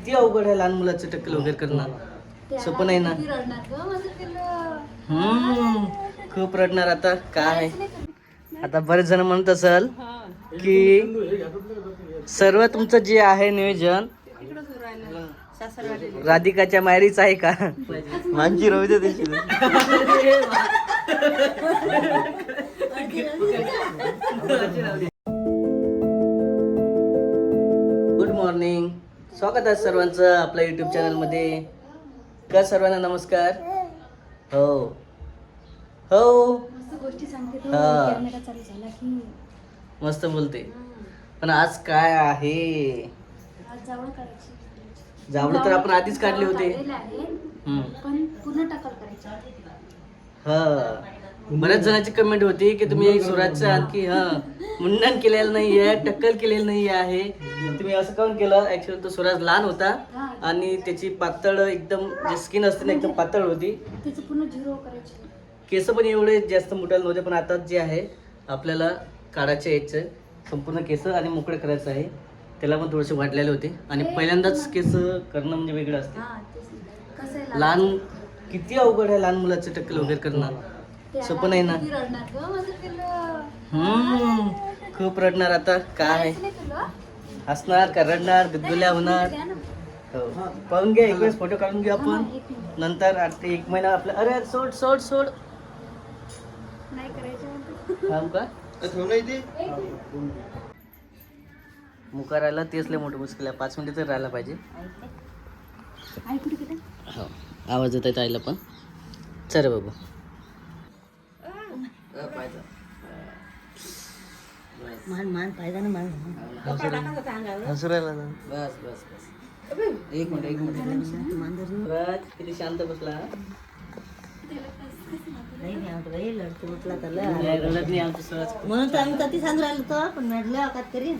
किती अवघड आहे लहान मुलाचं टक्कल वगैरे करणं. सोपं नाही ना. खूप रडणार आता. काय आता बरेच जण म्हणत असाल की सर्व तुमचं जे आहे नियोजन राधिकाच्या मायरीच आहे का? मांजी राहू दे त्याची. Good morning. स्वागत आहे सर्वांचं आपल्या यूट्यूब चॅनलमध्ये. का सर्वांना नमस्कार. हो हो हा मस्त बोलते. पण आज काय आहे? जावळ तर आपण आधीच काढले होते. हा बऱ्याच जणांची कमेंट होती की तुम्ही सुराजचं आणखी मुंडन केलेलं नाहीये, टक्कल केलेलं नाही आहे. तुम्ही असं काऊन केलं? ऍक्च्युअली तो सुराज लहान होता आणि त्याची पातळ एकदम जे स्किन असते ना एकदम पातळ होती. केस पण एवढे जास्त मोठाले नव्हते. पण आता जे आहे आपल्याला काढायचे यायचं संपूर्ण केस आणि मोकळे करायचं आहे. त्याला पण थोडेसे वाढलेले होते आणि पहिल्यांदाच केस करणं म्हणजे वेगळं असते. लहान किती अवघड आहे लहान मुलाचं टक्कल वगैरे करणं. सोपं नाही ना. खूप रडणार आता. काय हसणार का रडणार गुदगुल्या होणार. हो पाहून घ्या. एक वेळेस फोटो काढून घेऊ आपण. नंतर आता 1 महिना आपला. अरे सोड सोड सोड थांब का मुका राहिला तेच लय मोठं मुश्किल आहे. 5 मिनिटं तर राहायला पाहिजे. हो आवाज येत आहे आईला पण. चल बाबू मान पाहिजे ना मान हसू राहिला ना. बस बस बस. एक मिनिट राज किती शांत बसला. रडत नाही आमचं सहज. म्हणून तर आम्ही कधी सांगू राहिलो तो पण म्हटलं अकात करीन.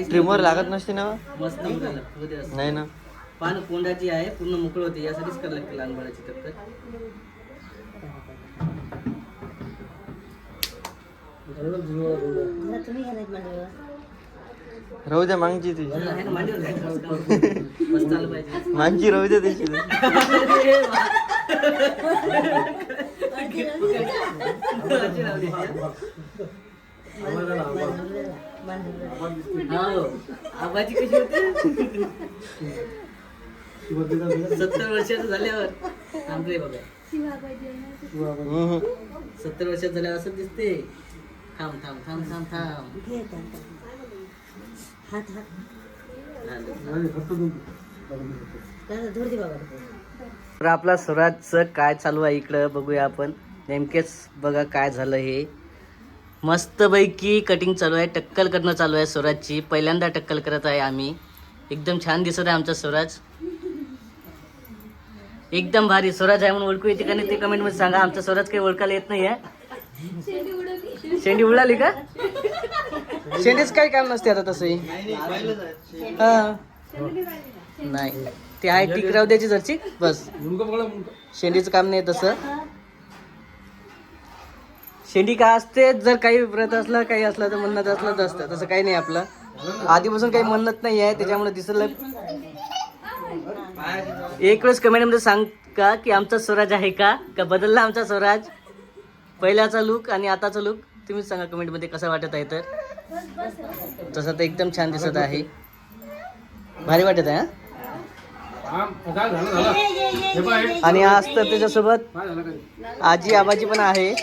ट्रिमर लागत नसते ना. मस्त नाही ना. पान कोंडाची आहे पूर्ण मोकळ होते. यासाठीच करायला लागते लहान बाळाची टक्कर. तुम्ही घालायच माझ्यावर राहू द्या मांगची तुझी. आहे ना मांडीवर घ्या. मस्त आलं पाहिजे. मांजी राहू द्या त्याची. आबाजी कशी होती? 70 वर्षाचं झाल्यावर थांब रे बाबा. 70 वर्षात झाल्यावर असं दिसते. थांब थांब थांब थांब थांब. हात हात तर आपला स्वराजचं काय चालू आहे इकडं बघूया आपण. नेमकेच बघा काय झालं हे. मस्तपैकी कटिंग चालू आहे. टक्कल करणं चालू आहे स्वराजची. पहिल्यांदा टक्कल करत आहे आम्ही. एकदम छान दिसत आहे आमचा स्वराज. एकदम भारी. स्वराज आहे म्हणून ओळखू येते का नाही ते कमेंट मध्ये सांगा. आमचा स्वराज काही ओळखायला येत नाही आहे. शेंडी उडाली का? शेंडीच काही काम नसते आता तसंही. हा नाही ते आहे टिकराव द्यायची जरची बस. शेंडीचं काम नाही तसं. शेंडी काय असते जर काही व्रत असलं काही असलं तर म्हणत असलं तर असतं. तसं काही नाही आपलं. आधीपासून काही म्हणत नाही आहे त्याच्यामुळे दिसलं. एक वेळेस कमेंट मध्ये सांग का की आमचा स्वराज आहे का बदलला आमचा स्वराज. पहिल्याचा लुक आणि आताचा लुक तुम्हीच सांगा कमेंट मध्ये कसा वाटत आहे. तर तसं तर एकदम छान दिसत आहे. भारी वाटत आहे. आणि आज तर त्याच्यासोबत आजी आबाजी पण आहे.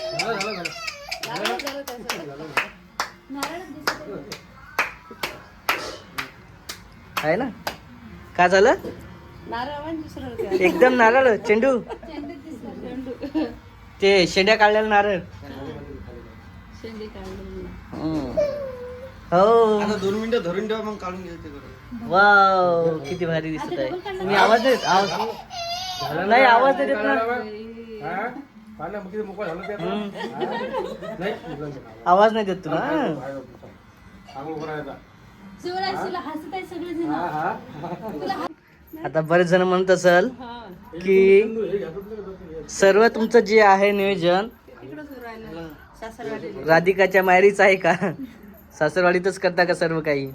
आहे ना. काय झालं? एकदम नारळ चेंडू. ते शेंड्या काढलेला नारळ. हो 2 मिनिटं धरून ठेवा मग काढून घ्यायचे. वाव किती भारी दिसत आहे. तुम्ही आवाज देत नाही. आवाज नाही देत ना. आवाज नाही देत तुला. आता बरेच जण म्हणत असाल की सर्व तुमचं जे आहे नियोजन राधिकाच्या मायरीच आहे का? सासरवाडीतच करता का सर्व काही?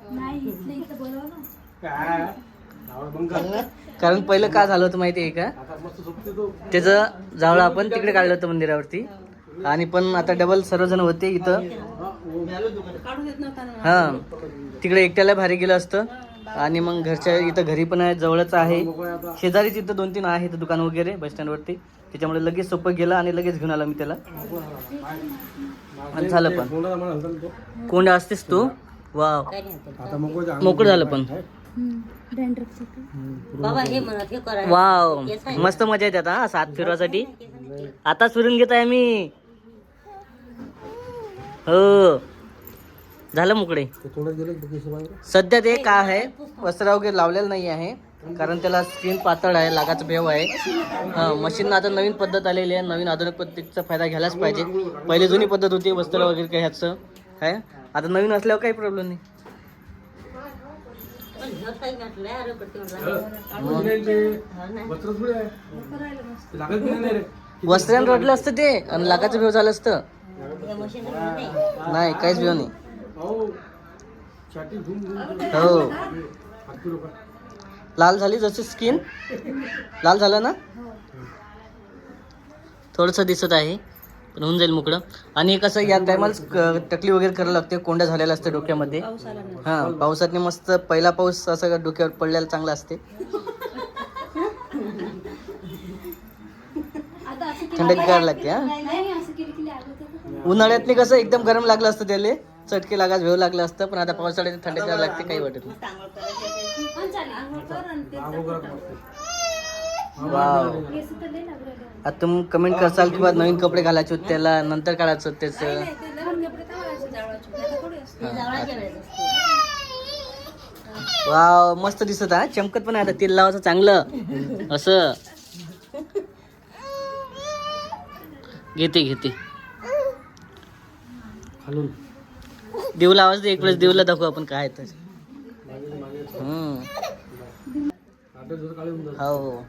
कारण पहिलं का झालं होतं माहिती आहे का, त्याचं जावळं आपण तिकडे काढलं होतं मंदिरावरती, आणि पण आता डबल सर्वजण होते इथं. हा, तिकडे एकट्याला भारी गेलं असतं. आणि मग घरच्या इथं घरी पण आहे, जवळच आहे, शेजारीच इथं 2-3 आहेत दुकान वगैरे बस स्टँडवरती. त्याच्यामुळे लगेच सोपं गेलं आणि लगेच घेऊन आला मी त्याला. आणि झालं पण कोंडा असतेस तू. वाव, मोकळं झालं पण. बाबा हे म्हणत हे करा. वाव, मस्त मजा येते आता 7 फिरवासाठी. आता फिरून घेत आहे मी. हो, झालं मोकळे. सध्या ते काय आहे, वस्त्र वगैरे लावलेलं नाही आहे, कारण त्याला स्किन पातळ आहे, लागाचा भेव आहे. हा, मशीन आता नवीन पद्धत आलेली आहे, नवीन आधुनिक पद्धतीचा फायदा घ्यायलाच पाहिजे. पहिली जुनी पद्धत होती वस्त्र वगैरे काय ह्याचं काय, आता नवीन असल्यावर काही प्रॉब्लेम नाही. वस्त्रांना रडलं असतं ते, आणि लागाचं भेव झालं असतं. नाही, काहीच भेव नाही. हो, लाल झाली जशी स्किन, लाल झालं ना, थोडस दिसत आहे, पण होऊन जाईल मोकळं. आणि कसं या टायमाला टकली वगैरे करायला लागते, कोंड्या झालेला असते डोक्यामध्ये. हा, पावसाने मस्त पहिला पाऊस असं डोक्यावर पडलेला चांगला असते. थंड गार लागते. हा, उन्हाळ्यातले कसं एकदम गरम लागलं असतं, त्याला चटके लागाच भेव लागलं असतं, पण आता पावसाळ्यात थंड गार लागते, काही वाटत नाही. वाव, आता तुम्ही कमेंट करसाल किंवा नवीन कपडे घालायचे होते त्याला, नंतर काढायचं त्याचं. वाव, मस्त दिसत आहे, चमकत पण आहे. आता तेल लावायचं चांगलं असं. घेते देव लावायचं, एक वेळेस देवला दाखवू आपण काय तर. हो,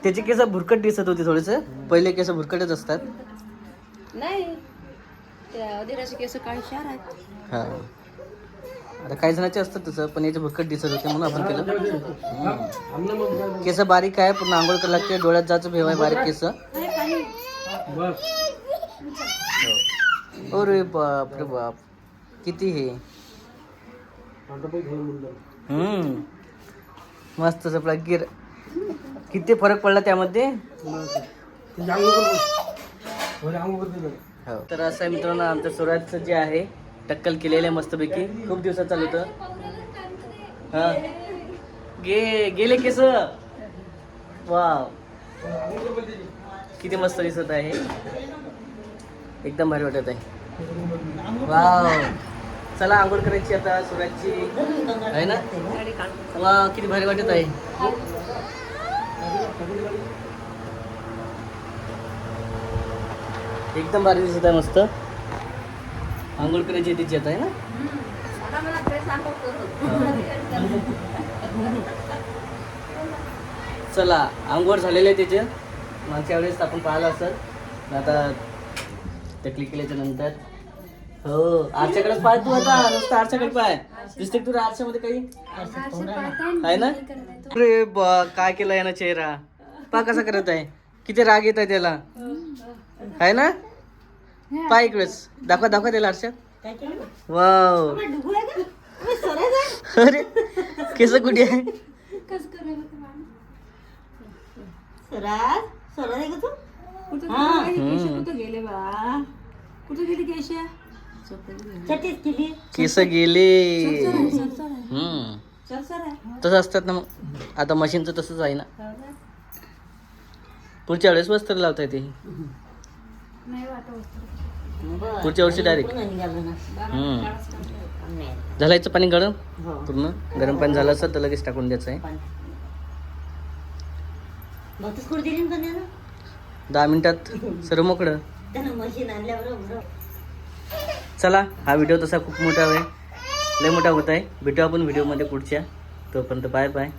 त्याचे केस भुरकट दिसत होते थोडेस, पहिले केस भुरकटच असतात. हा, आता काही जणांचे असतात तसं, पण याचे भुरकट दिसत होते म्हणून आपण केलं. केस बारीक आहे, पूर्ण आंघोळ करायला लागते, डोळ्यात जायचं भेव आहे बारीक केस. अरे बाप रे बाप, किती हे. मस्त सपला गिर, किती फरक पडला त्यामध्ये. तर असं आहे मित्रांनो, आमच्या स्वराजचं जे आहे टक्कल केलेलं आहे मस्तपैकी, खूप दिवसात चालू होतं. हा, गेले केस. वाव, किती मस्त दिसत आहे, एकदम भारी वाटत आहे. वाव, चला आंघोळ करायची आता सूर्याची आहे ना. वा, किती भारी वाटत आहे. एकदम भारी दिसत आहे, मस्त आंघोळ करायची तिची आता आहे ना. चला, आंघोळ झालेलं आहे त्याचे, मागच्या वेळेस आपण पाहिलं असत. आता टकली केल्याच्या नंतर हो, आरच्याकडेच पाय तू, आता नुसतं आरच्याकडे पाय दिसते तुला आरशामध्ये काही आहे ना. अरे बा, काय केलं यानं चेहरा, पा कसा करत आहे, किती राग येत आहे त्याला आहे ना. पाय इकडेच दाखवा त्याला आरशात. वाव, अरे केस कुठे आहे. केस गेले. तसं असतात ना मग, आता मशीनचं तसंच आहे ना. पुढच्या वेळेस वस्त्र लावता येते, पुढच्या वर्षी डायरेक्ट. झालायचं पाणी गरम, पूर्ण गरम पाणी झालं असेल तर लगेच टाकून द्यायचं आहे. 10 मिनिटात सर्व मोकळं. चला, हा व्हिडिओ तसा खूप मोठा आहे, लय मोठा होत आहे. भेटू आपण व्हिडिओमध्ये पुढच्या, तोपर्यंत बाय बाय.